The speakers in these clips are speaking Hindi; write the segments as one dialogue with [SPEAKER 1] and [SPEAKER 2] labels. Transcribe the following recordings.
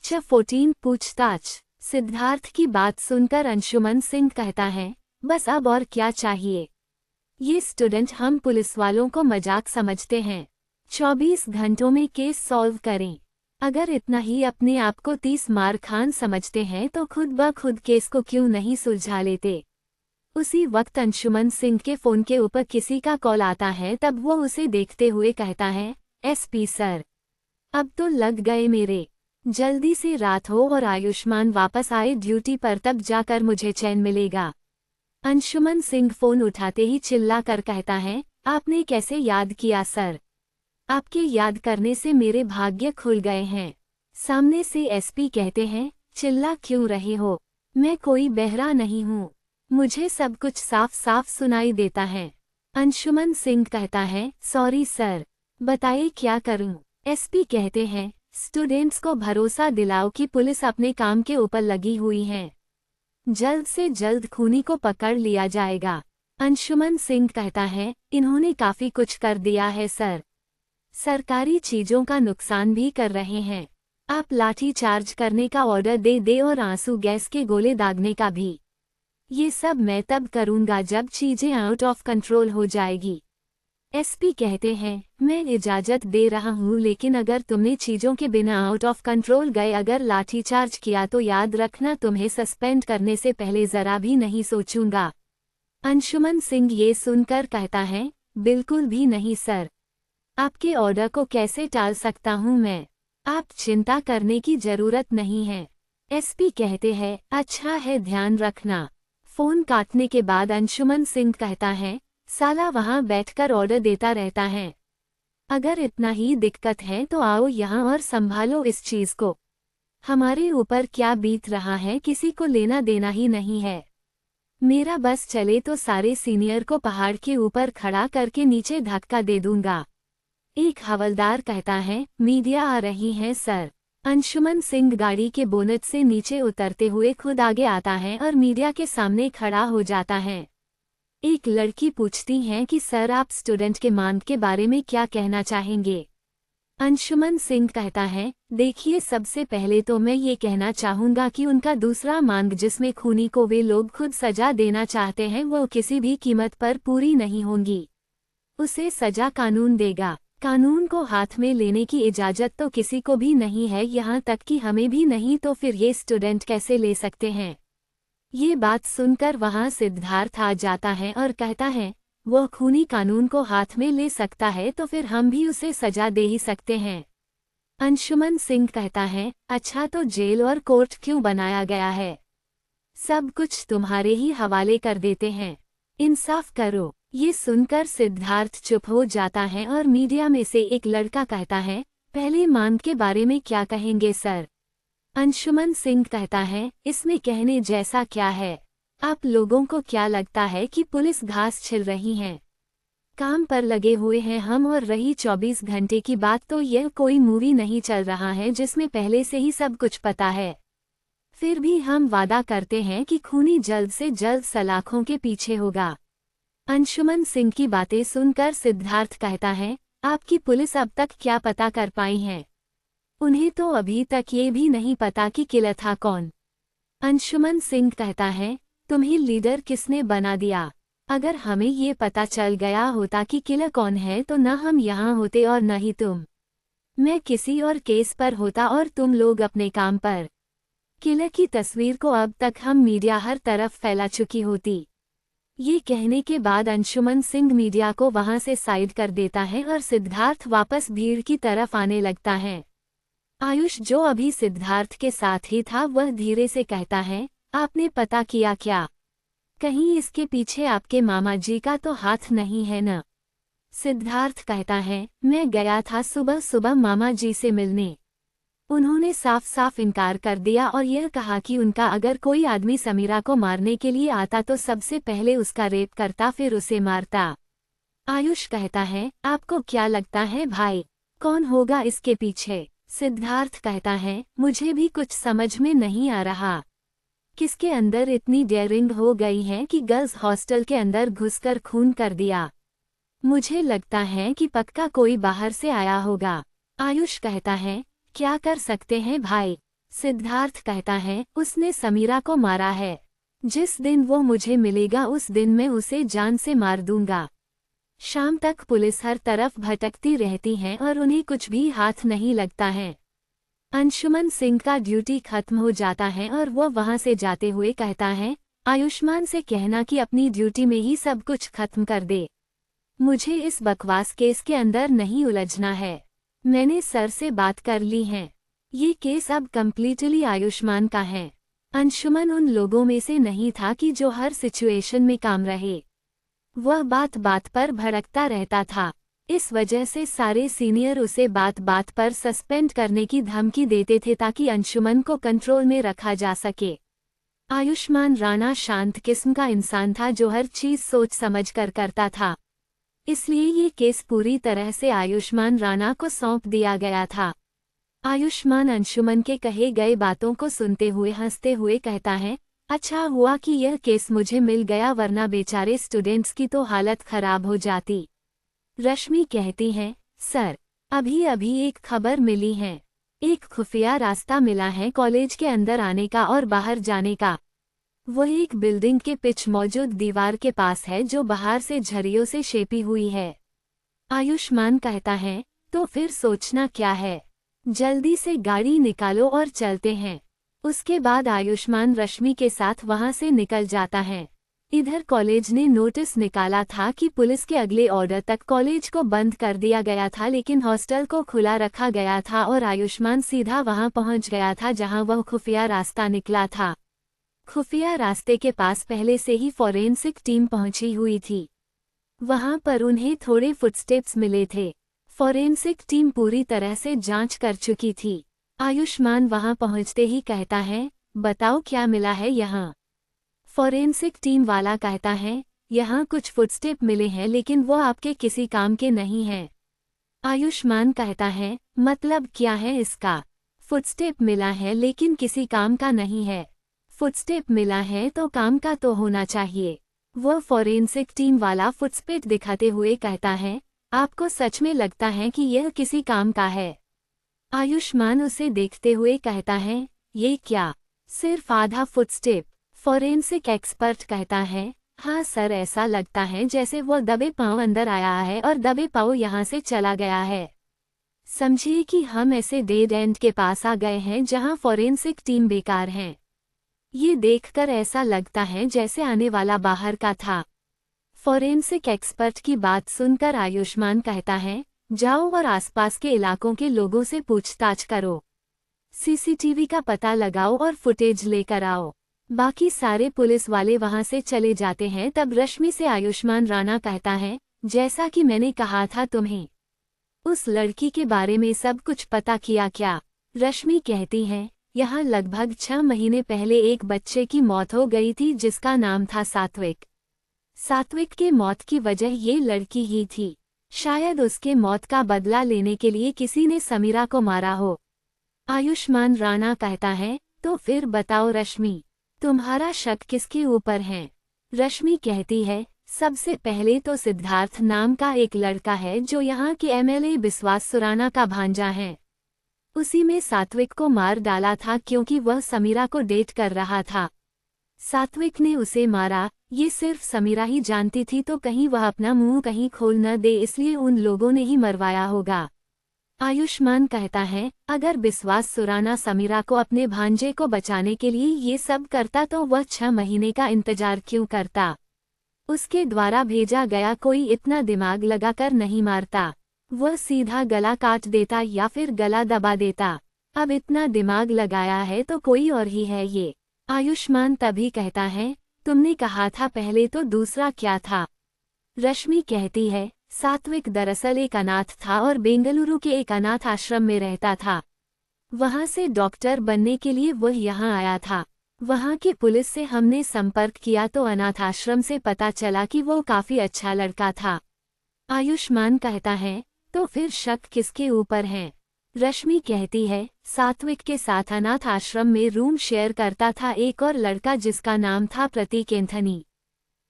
[SPEAKER 1] चैप्टर 14 पूछताछ। सिद्धार्थ की बात सुनकर अंशुमन सिंह कहता है, बस अब और क्या चाहिए। ये स्टूडेंट हम पुलिस वालों को मजाक समझते हैं। 24 घंटों में केस सॉल्व करें। अगर इतना ही अपने आप को 30 मार खान समझते हैं तो खुद ब खुद केस को क्यों नहीं सुलझा लेते। उसी वक्त अंशुमन सिंह के फोन के ऊपर किसी का कॉल आता है। तब वो उसे देखते हुए कहता है, एसपी सर, अब तो लग गए मेरे। जल्दी से रात हो और आयुष्मान वापस आए ड्यूटी पर, तब जाकर मुझे चैन मिलेगा। अंशुमन सिंह फोन उठाते ही चिल्ला कर कहता है, आपने कैसे याद किया सर? आपके याद करने से मेरे भाग्य खुल गए हैं। सामने से एसपी कहते हैं, चिल्ला क्यों रहे हो? मैं कोई बहरा नहीं हूँ, मुझे सब कुछ साफ साफ सुनाई देता है। अंशुमन सिंह कहता है, सॉरी सर, बताइए क्या करूं? एसपी कहते हैं, स्टूडेंट्स को भरोसा दिलाओ कि पुलिस अपने काम के ऊपर लगी हुई है। जल्द से जल्द खूनी को पकड़ लिया जाएगा। अंशुमन सिंह कहता है, इन्होंने काफी कुछ कर दिया है सर। सरकारी चीजों का नुकसान भी कर रहे हैं। आप लाठी चार्ज करने का ऑर्डर दे दे और आंसू गैस के गोले दागने का भी। ये सब मैं तब करूंगा जब चीजें आउट ऑफ कंट्रोल हो जाएगी। एसपी कहते हैं, मैं इजाजत दे रहा हूँ, लेकिन अगर तुमने चीजों के बिना आउट ऑफ कंट्रोल गए अगर लाठीचार्ज किया तो याद रखना तुम्हें सस्पेंड करने से पहले जरा भी नहीं सोचूंगा। अंशुमन सिंह ये सुनकर कहता है, बिल्कुल भी नहीं सर। आपके ऑर्डर को कैसे टाल सकता हूँ मैं? आप चिंता करने की जरूरत नहीं है। एसपी कहते हैं, अच्छा है, ध्यान रखना। फोन काटने के बाद अंशुमन सिंह कहता है, साला वहां बैठकर ऑर्डर देता रहता है। अगर इतना ही दिक्कत है तो आओ यहाँ और संभालो इस चीज को। हमारे ऊपर क्या बीत रहा है किसी को लेना देना ही नहीं है। मेरा बस चले तो सारे सीनियर को पहाड़ के ऊपर खड़ा करके नीचे धक्का दे दूंगा। एक हवलदार कहता है, मीडिया आ रही है सर। अंशुमन सिंह गाड़ी के बोनट से नीचे उतरते हुए खुद आगे आता है और मीडिया के सामने खड़ा हो जाता है। एक लड़की पूछती है कि सर आप स्टूडेंट के मांग के बारे में क्या कहना चाहेंगे? अंशुमन सिंह कहता है, देखिए सबसे पहले तो मैं ये कहना चाहूँगा कि उनका दूसरा मांग जिसमें खूनी को वे लोग खुद सजा देना चाहते हैं वो किसी भी कीमत पर पूरी नहीं होंगी। उसे सजा कानून देगा। कानून को हाथ में लेने की इजाज़त तो किसी को भी नहीं है, यहाँ तक कि हमें भी नहीं, तो फिर ये स्टूडेंट कैसे ले सकते हैं? ये बात सुनकर वहां सिद्धार्थ आ जाता है और कहता है, वह खूनी कानून को हाथ में ले सकता है तो फिर हम भी उसे सजा दे ही सकते हैं। अंशुमन सिंह कहता है, अच्छा तो जेल और कोर्ट क्यों बनाया गया है? सब कुछ तुम्हारे ही हवाले कर देते हैं, इंसाफ करो। ये सुनकर सिद्धार्थ चुप हो जाता है और मीडिया में से एक लड़का कहता है, पहले मांग के बारे में क्या कहेंगे सर? अंशुमन सिंह कहता है, इसमें कहने जैसा क्या है? आप लोगों को क्या लगता है कि पुलिस घास छिल रही है? काम पर लगे हुए हैं हम, और रही 24 घंटे की बात तो यह कोई मूवी नहीं चल रहा है जिसमें पहले से ही सब कुछ पता है। फिर भी हम वादा करते हैं कि खूनी जल्द से जल्द सलाखों के पीछे होगा। अंशुमन सिंह की बातें सुनकर सिद्धार्थ कहता है, आपकी पुलिस अब तक क्या पता कर पाई है? उन्हें तो अभी तक ये भी नहीं पता कि किलर था कौन। अंशुमन सिंह कहता है, तुम्हें लीडर किसने बना दिया? अगर हमें ये पता चल गया होता कि किलर कौन है तो न हम यहाँ होते और न ही तुम। मैं किसी और केस पर होता और तुम लोग अपने काम पर। किलर की तस्वीर को अब तक हम मीडिया हर तरफ फैला चुकी होती। ये कहने के बाद अंशुमन सिंह मीडिया को वहां से साइड कर देता है और सिद्धार्थ वापस भीड़ की तरफ आने लगता है। आयुष जो अभी सिद्धार्थ के साथ ही था वह धीरे से कहता है, आपने पता किया क्या? कहीं इसके पीछे आपके मामा जी का तो हाथ नहीं है न? सिद्धार्थ कहता है, मैं गया था सुबह सुबह मामा जी से मिलने। उन्होंने साफ साफ इनकार कर दिया और यह कहा कि उनका अगर कोई आदमी समीरा को मारने के लिए आता तो सबसे पहले उसका रेप करता फिर उसे मारता। आयुष कहता है, आपको क्या लगता है भाई, कौन होगा इसके पीछे? सिद्धार्थ कहता है, मुझे भी कुछ समझ में नहीं आ रहा। किसके अंदर इतनी डेयरिंग हो गई है कि गर्ल्स हॉस्टल के अंदर घुसकर खून कर दिया? मुझे लगता है कि पक्का कोई बाहर से आया होगा। आयुष कहता है, क्या कर सकते हैं भाई, सिद्धार्थ कहता है, उसने समीरा को मारा है। जिस दिन वो मुझे मिलेगा उस दिन मैं उसे जान से मार दूंगा। शाम तक पुलिस हर तरफ भटकती रहती है और उन्हें कुछ भी हाथ नहीं लगता है। अंशुमन सिंह का ड्यूटी खत्म हो जाता है और वो वहां से जाते हुए कहता है, आयुष्मान से कहना कि अपनी ड्यूटी में ही सब कुछ खत्म कर दे। मुझे इस बकवास केस के अंदर नहीं उलझना है। मैंने सर से बात कर ली है। ये केस अब कम्प्लीटली आयुष्मान का है। अंशुमन उन लोगों में से नहीं था कि जो हर सिचुएशन में काम रहे। वह बात बात पर भड़कता रहता था। इस वजह से सारे सीनियर उसे बात बात पर सस्पेंड करने की धमकी देते थे ताकि अंशुमन को कंट्रोल में रखा जा सके। आयुष्मान राणा शांत किस्म का इंसान था जो हर चीज सोच समझ कर करता था। इसलिए ये केस पूरी तरह से आयुष्मान राणा को सौंप दिया गया था। आयुष्मान अंशुमन के कहे गए बातों को सुनते हुए हंसते हुए कहता है, अच्छा हुआ कि यह केस मुझे मिल गया वरना बेचारे स्टूडेंट्स की तो हालत खराब हो जाती। रश्मि कहती है, सर अभी अभी एक खबर मिली है। एक खुफिया रास्ता मिला है कॉलेज के अंदर आने का और बाहर जाने का। वह एक बिल्डिंग के पिच मौजूद दीवार के पास है जो बाहर से झरियों से शेपी हुई है। आयुष्मान कहता है, तो फिर सोचना क्या है, जल्दी से गाड़ी निकालो और चलते हैं। उसके बाद आयुष्मान रश्मि के साथ वहां से निकल जाता है। इधर कॉलेज ने नोटिस निकाला था कि पुलिस के अगले ऑर्डर तक कॉलेज को बंद कर दिया गया था, लेकिन हॉस्टल को खुला रखा गया था और आयुष्मान सीधा वहां पहुंच गया था जहां वह खुफिया रास्ता निकला था। खुफिया रास्ते के पास पहले से ही फॉरेंसिक टीम पहुंची हुई थी। वहां पर उन्हें थोड़े फुटस्टेप्स मिले थे। फॉरेंसिक टीम पूरी तरह से जांच कर चुकी थी। आयुष्मान वहां पहुंचते ही कहता है, बताओ क्या मिला है यहाँ। फॉरेंसिक टीम वाला कहता है, यहाँ कुछ फुटस्टेप मिले हैं लेकिन वो आपके किसी काम के नहीं हैं। आयुष्मान कहता है, मतलब क्या है इसका। फुटस्टेप मिला है लेकिन किसी काम का नहीं है। फुटस्टेप मिला है तो काम का तो होना चाहिए। वह फॉरेंसिक टीम वाला फुटस्टेप दिखाते हुए कहता है, आपको सच में लगता है कि यह किसी काम का है। आयुष्मान उसे देखते हुए कहता है, ये क्या, सिर्फ आधा फुटस्टेप। फॉरेंसिक एक्सपर्ट कहता है, हाँ सर, ऐसा लगता है जैसे वो दबे पांव अंदर आया है और दबे पांव यहाँ से चला गया है। समझिए कि हम ऐसे डेड एंड के पास आ गए हैं जहाँ फॉरेंसिक टीम बेकार है। ये देखकर ऐसा लगता है जैसे आने वाला बाहर का था। फॉरेंसिक एक्सपर्ट की बात सुनकर आयुष्मान कहता है, जाओ और आसपास के इलाकों के लोगों से पूछताछ करो। सीसीटीवी का पता लगाओ और फुटेज लेकर आओ। बाकी सारे पुलिस वाले वहां से चले जाते हैं। तब रश्मि से आयुष्मान राणा कहता है, जैसा कि मैंने कहा था तुम्हें, उस लड़की के बारे में सब कुछ पता किया क्या। रश्मि कहती है, यहाँ लगभग 6 महीने पहले एक बच्चे की मौत हो गई थी जिसका नाम था सात्विक। सात्विक के मौत की वजह ये लड़की ही थी। शायद उसके मौत का बदला लेने के लिए किसी ने समीरा को मारा हो। आयुष्मान राणा कहता है, तो फिर बताओ रश्मि, तुम्हारा शक किसके ऊपर है। रश्मि कहती है, सबसे पहले तो सिद्धार्थ नाम का एक लड़का है जो यहाँ के एमएलए बिस्वास सुराना का भांजा है। उसी में सात्विक को मार डाला था क्योंकि वह समीरा को डेट कर रहा था। सात्विक ने उसे मारा, ये सिर्फ समीरा ही जानती थी, तो कहीं वह अपना मुंह कहीं खोल न दे इसलिए उन लोगों ने ही मरवाया होगा। आयुष्मान कहता है, अगर बिस्वास सुराना समीरा को अपने भांजे को बचाने के लिए ये सब करता तो वह 6 महीने का इंतजार क्यों करता। उसके द्वारा भेजा गया कोई इतना दिमाग लगाकर नहीं मारता। वह सीधा गला काट देता या फिर गला दबा देता। अब इतना दिमाग लगाया है तो कोई और ही है ये। आयुष्मान तभी कहता है, तुमने कहा था पहले, तो दूसरा क्या था। रश्मि कहती है, सात्विक दरअसल एक अनाथ था और बेंगलुरु के एक अनाथ आश्रम में रहता था। वहां से डॉक्टर बनने के लिए वह यहाँ आया था। वहां की पुलिस से हमने संपर्क किया तो अनाथ आश्रम से पता चला कि वो काफी अच्छा लड़का था। आयुष्मान कहता है, तो फिर शक किसके ऊपर है। रश्मि कहती है, सात्विक के साथ अनाथ आश्रम में रूम शेयर करता था एक और लड़का जिसका नाम था प्रतीक एंथनी।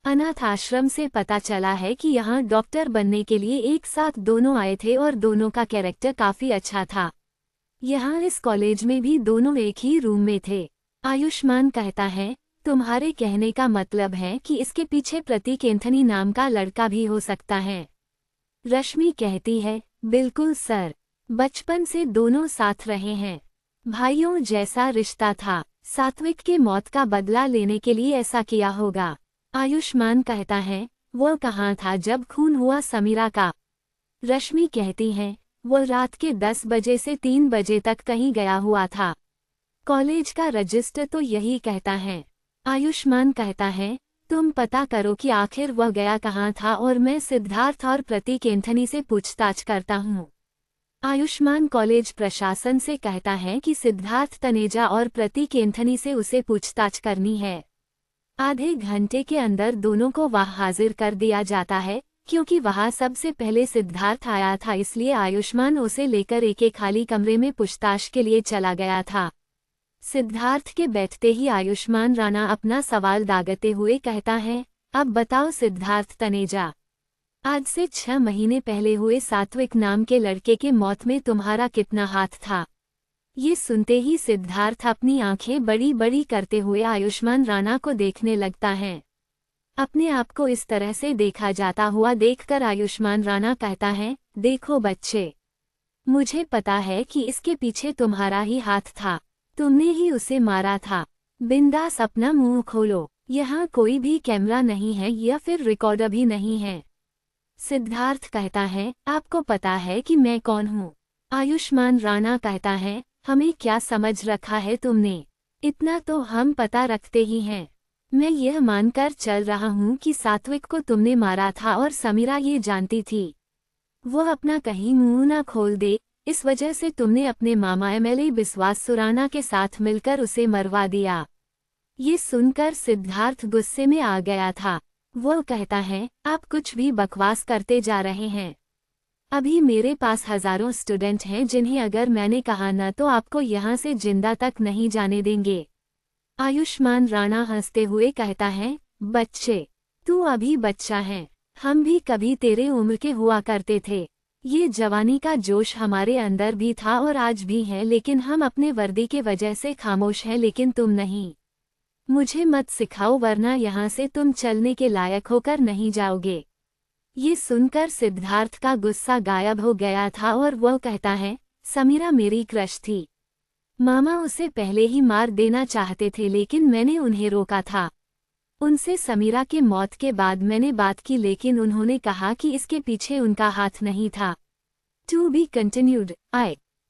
[SPEAKER 1] अनाथ आश्रम से पता चला है कि यहाँ डॉक्टर बनने के लिए एक साथ दोनों आए थे और दोनों का कैरेक्टर काफी अच्छा था। यहाँ इस कॉलेज में भी दोनों एक ही रूम में थे। आयुष्मान कहता है, तुम्हारे कहने का मतलब है कि इसके पीछे प्रतीक एंथनी नाम का लड़का भी हो सकता है। रश्मि कहती है, बिल्कुल सर, बचपन से दोनों साथ रहे हैं, भाइयों जैसा रिश्ता था। सात्विक के मौत का बदला लेने के लिए ऐसा किया होगा। आयुष्मान कहता है, वो कहाँ था जब खून हुआ समीरा का? रश्मि कहती है, वो रात के 10 बजे से 3 बजे तक कहीं गया हुआ था। कॉलेज का रजिस्टर तो यही कहता है। आयुष्मान कहता है, तुम पता करो कि आखिर वह गया कहाँ था और मैं सिद्धार्थ और प्रतीक एंथनी से पूछताछ करता हूँ। आयुष्मान कॉलेज प्रशासन से कहता है कि सिद्धार्थ तनेजा और प्रतीक एंथनी से उसे पूछताछ करनी है। आधे घंटे के अंदर दोनों को वहां हाजिर कर दिया जाता है। क्योंकि वहां सबसे पहले सिद्धार्थ आया था, इसलिए आयुष्मान उसे लेकर एक खाली कमरे में पूछताछ के लिए चला गया था। सिद्धार्थ के बैठते ही आयुष्मान राणा अपना सवाल दागते हुए कहता है, अब बताओ सिद्धार्थ तनेजा, आज से 6 महीने पहले हुए सात्विक नाम के लड़के के मौत में तुम्हारा कितना हाथ था? ये सुनते ही सिद्धार्थ अपनी आंखें बड़ी बड़ी करते हुए आयुष्मान राणा को देखने लगता है। अपने आप को इस तरह से देखा जाता हुआ देखकर आयुष्मान राणा कहता है, देखो बच्चे, मुझे पता है कि इसके पीछे तुम्हारा ही हाथ था, तुमने ही उसे मारा था। बिंदास अपना मुंह खोलो, यहाँ कोई भी कैमरा नहीं है या फिर रिकॉर्डर भी नहीं है। सिद्धार्थ कहता है, आपको पता है कि मैं कौन हूँ? आयुष्मान राणा कहता है, हमें क्या समझ रखा है तुमने? इतना तो हम पता रखते ही हैं। मैं यह मानकर चल रहा हूँ कि सात्विक को तुमने मारा था और समीरा ये जानती थी। वह अपना कहीं मुंह न खोल दे, इस वजह से तुमने अपने मामा एमएलए बिस्वास सुराना के साथ मिलकर उसे मरवा दिया। ये सुनकर सिद्धार्थ गुस्से में आ गया था। वो कहता है, आप कुछ भी बकवास करते जा रहे हैं। अभी मेरे पास हजारों स्टूडेंट हैं जिन्हें अगर मैंने कहा न तो आपको यहाँ से जिंदा तक नहीं जाने देंगे। आयुष्मान राणा हंसते हुए कहता है, बच्चे, तू अभी बच्चा है, हम भी कभी तेरे उम्र के हुआ करते थे। ये जवानी का जोश हमारे अंदर भी था और आज भी है, लेकिन हम अपने वर्दी के वजह से खामोश हैं, लेकिन तुम नहीं। मुझे मत सिखाओ वरना यहाँ से तुम चलने के लायक होकर नहीं जाओगे। ये सुनकर सिद्धार्थ का गुस्सा गायब हो गया था और वह कहता है, समीरा मेरी क्रश थी। मामा उसे पहले ही मार देना चाहते थे लेकिन मैंने उन्हें रोका था। उनसे समीरा के मौत के बाद मैंने बात की लेकिन उन्होंने कहा कि इसके पीछे उनका हाथ नहीं था। To be continued.